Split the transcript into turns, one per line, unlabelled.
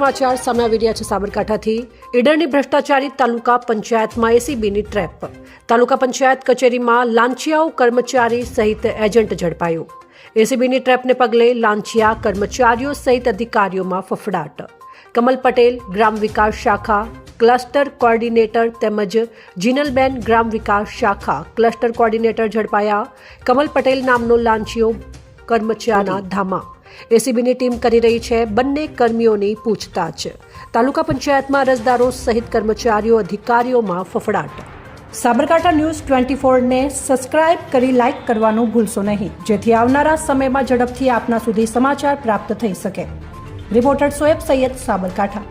સમાચાર સામે આવી રહ્યા છે સાબરકાંઠાથી। ઈડરની ભ્રષ્ટાચારી તાલુકા પંચાયતમાં એસીબીની ટ્રેપ। તાલુકા પંચાયત કચેરીમાં લાંચિયાઓ કર્મચારી સહિત એજન્ટ ઝડપાયો। એસીબીની ટ્રેપને પગલે લાંચિયા કર્મચારીઓ સહિત અધિકારીઓમાં ફફડાટ। કમલ પટેલ ગ્રામ વિકાસ શાખા ક્લસ્ટર કોર્ડિનેટર તેમજ જીનલબેન ગ્રામ વિકાસ શાખા ક્લસ્ટર કોર્ડિનેટર ઝડપાયા। કમલ પટેલ નામનો લાંચિયો કર્મચારીના ધામા। એસીબીની ટીમ કરી રહી છે બંને કર્મીઓની પૂછતાછ। તાલુકા પંચાયતમાં અરજદારો સહિત કર્મચારીઓ અધિકારીઓમાં ફફડાટ। સાબરકાંઠા ન્યૂઝ 24 ને સબસ્ક્રાઇબ કરી લાઇક કરવાનું ભૂલશો નહીં, જેથી આવનારા સમયમાં ઝડપથી આપના સુધી સમાચાર પ્રાપ્ત થઈ શકે। રિપોર્ટર સોએબ સૈયદ, સાબરકાંઠા।